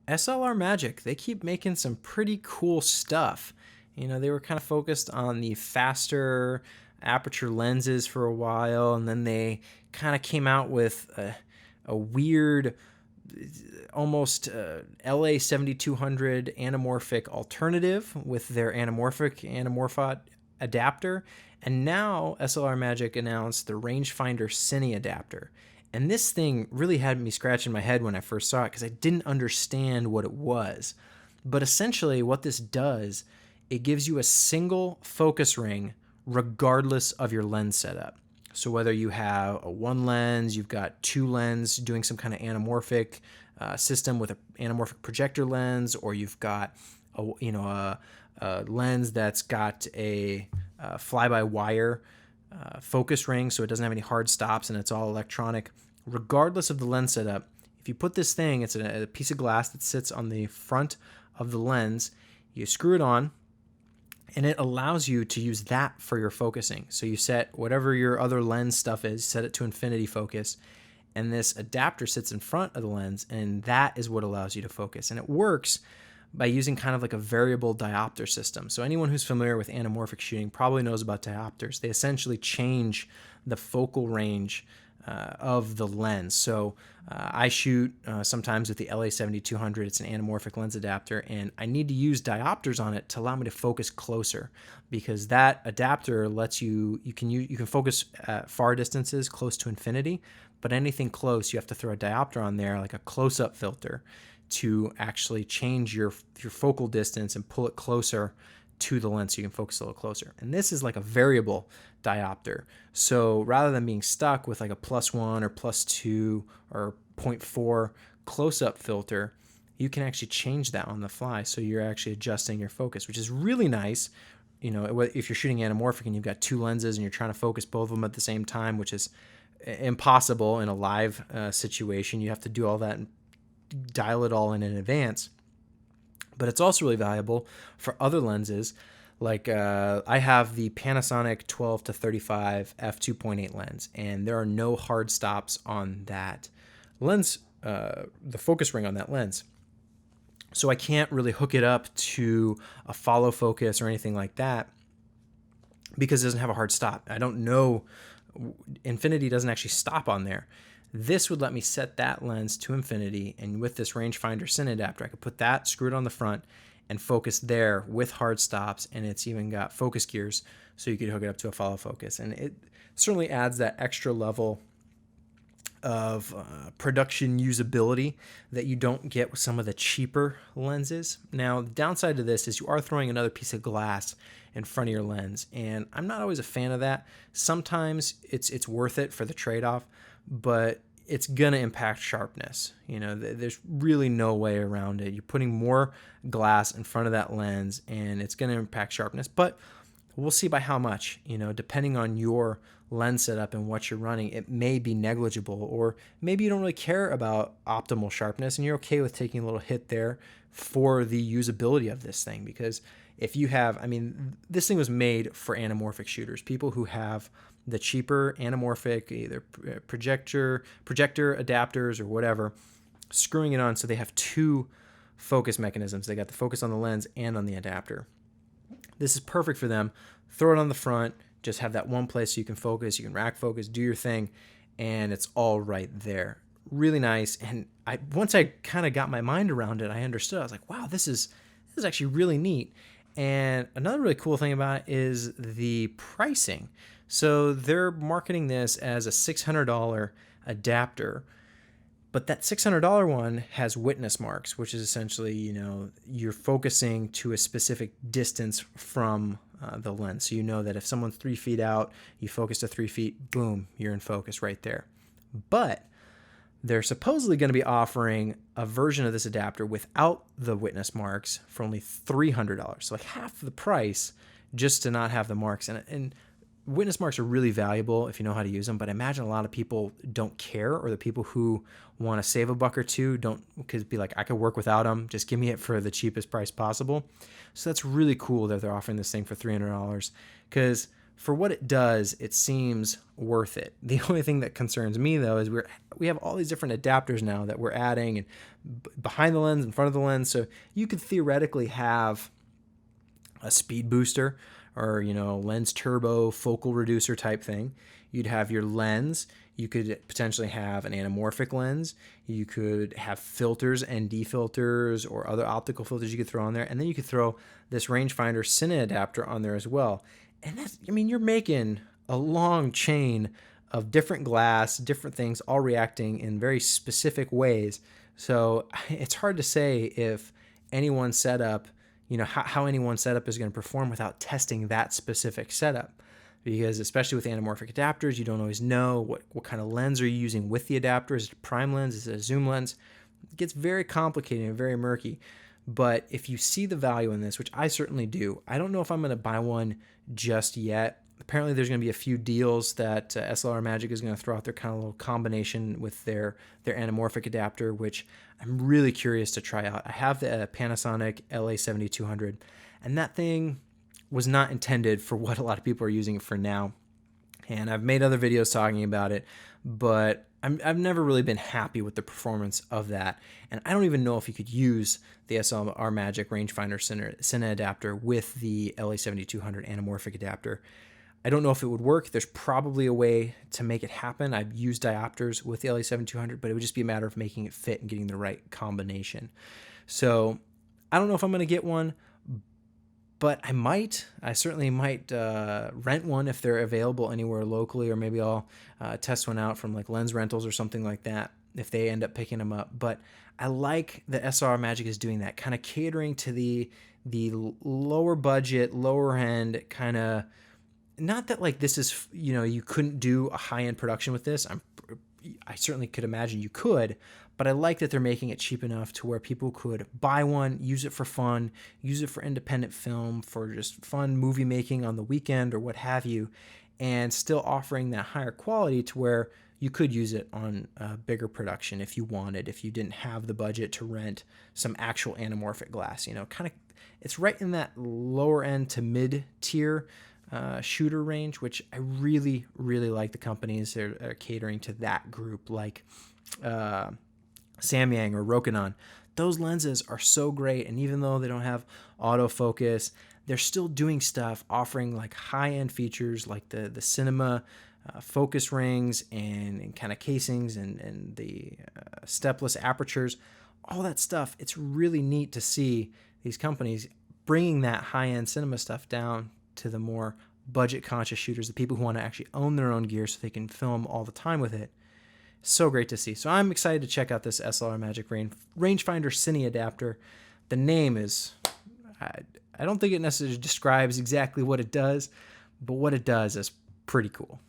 SLR Magic, they keep making some pretty cool stuff. They were kind of focused on the faster aperture lenses for a while, and then they kind of came out with a weird, almost LA 7200 anamorphic alternative with their anamorphot adapter. And now SLR Magic announced the Rangefinder Cine adapter. And this thing really had me scratching my head when I first saw it because I didn't understand what it was. But essentially, what this does, it gives you a single focus ring regardless of your lens setup. So whether you have a one lens, you've got two lens doing some kind of anamorphic system with an anamorphic projector lens, or you've got a lens that's got a fly-by-wire focus ring, so it doesn't have any hard stops and it's all electronic. Regardless of the lens setup, if you put this thing, it's a piece of glass that sits on the front of the lens, you screw it on, and it allows you to use that for your focusing. So you set whatever your other lens stuff is, set it to infinity focus, and this adapter sits in front of the lens, and that is what allows you to focus. And it works by using kind of like a variable diopter system. So anyone who's familiar with anamorphic shooting probably knows about diopters. They essentially change the focal range of the lens. So I shoot sometimes with the LA 7200. It's an anamorphic lens adapter, and I need to use diopters on it to allow me to focus closer, because that adapter lets you can focus at far distances close to infinity, but anything close you have to throw a diopter on there, like a close-up filter, to actually change your focal distance and pull it closer to the lens so you can focus a little closer. And this is like a variable diopter. So rather than being stuck with like a +1 or +2 or 0.4 close-up filter, you can actually change that on the fly. So you're actually adjusting your focus, which is really nice. If you're shooting anamorphic and you've got two lenses and you're trying to focus both of them at the same time, which is impossible in a live situation. You have to do all that and dial it all in advance. But it's also really valuable for other lenses. Like I have the Panasonic 12 to 35 f2.8 lens, and there are no hard stops on that lens, the focus ring on that lens. So I can't really hook it up to a follow focus or anything like that because it doesn't have a hard stop. I don't know, infinity doesn't actually stop on there. This would let me set that lens to infinity, and with this Rangefinder Cine adapter, I could put that, screw it on the front, and focus there with hard stops, and it's even got focus gears, so you could hook it up to a follow focus. And it certainly adds that extra level of production usability that you don't get with some of the cheaper lenses. Now, the downside to this is you are throwing another piece of glass in front of your lens, and I'm not always a fan of that. Sometimes it's worth it for the trade-off, but it's gonna impact sharpness. There's really no way around it. You're putting more glass in front of that lens, and it's gonna impact sharpness, but we'll see by how much. Depending on your lens setup and what you're running, it may be negligible, or maybe you don't really care about optimal sharpness and you're okay with taking a little hit there for the usability of this thing. Because if you have, this thing was made for anamorphic shooters, people who have the cheaper anamorphic, either projector adapters or whatever, screwing it on so they have two focus mechanisms. They got the focus on the lens and on the adapter. This is perfect for them. Throw it on the front, just have that one place so you can focus, you can rack focus, do your thing, and it's all right there. Really nice. And once I kind of got my mind around it, I understood. I was like, wow, this is actually really neat. And another really cool thing about it is the pricing. So they're marketing this as a $600 adapter, but that $600 one has witness marks, which is essentially, you're focusing to a specific distance from the lens. So you know that if someone's 3 feet out, you focus to 3 feet, boom, you're in focus right there. But they're supposedly going to be offering a version of this adapter without the witness marks for only $300. So like half the price just to not have the marks. And witness marks are really valuable if you know how to use them, but I imagine a lot of people don't care, or the people who want to save a buck or two could be like, I could work without them. Just give me it for the cheapest price possible. So that's really cool that they're offering this thing for $300, because for what it does, it seems worth it. The only thing that concerns me though is we have all these different adapters now that we're adding, and behind the lens, in front of the lens. So you could theoretically have a speed booster or, lens turbo focal reducer type thing. You'd have your lens. You could potentially have an anamorphic lens. You could have filters and defilters or other optical filters you could throw on there. And then you could throw this rangefinder Cine adapter on there as well. And you're making a long chain of different glass, different things, all reacting in very specific ways. So it's hard to say if anyone's setup, how anyone's setup is going to perform without testing that specific setup. Because especially with anamorphic adapters, you don't always know what kind of lens are you using with the adapter. Is it a prime lens? Is it a zoom lens? It gets very complicated and very murky. But if you see the value in this, which I certainly do, I don't know if I'm going to buy one just yet. Apparently there's going to be a few deals that SLR Magic is going to throw out their kind of little combination with their anamorphic adapter, which I'm really curious to try out. I have the Panasonic LA7200, and that thing was not intended for what a lot of people are using it for now. And I've made other videos talking about it, but I've never really been happy with the performance of that. And I don't even know if you could use the SLR Magic Rangefinder Cine adapter with the LA7200 anamorphic adapter. I don't know if it would work. There's probably a way to make it happen. I've used diopters with the LA7200, but it would just be a matter of making it fit and getting the right combination. So I don't know if I'm going to get one, but I certainly might rent one if they're available anywhere locally, or maybe I'll test one out from like Lens Rentals or something like that if they end up picking them up. But I like that SLR Magic is doing that, kind of catering to the lower budget, lower end kind of. Not that like this is, you couldn't do a high-end production with this. I certainly could imagine you could, but I like that they're making it cheap enough to where people could buy one, use it for fun, use it for independent film, for just fun movie making on the weekend or what have you, and still offering that higher quality to where you could use it on a bigger production if you wanted, if you didn't have the budget to rent some actual anamorphic glass. It's right in that lower end to mid tier shooter range, which I really, really like the companies that are catering to that group, like Samyang or Rokinon. Those lenses are so great, and even though they don't have autofocus, they're still doing stuff, offering like high-end features like the cinema focus rings and kind of casings and the stepless apertures, all that stuff. It's really neat to see these companies bringing that high-end cinema stuff down to the more budget-conscious shooters, the people who want to actually own their own gear so they can film all the time with it. So great to see. So I'm excited to check out this SLR Magic Rangefinder Cine adapter. The name is, I don't think it necessarily describes exactly what it does, but what it does is pretty cool.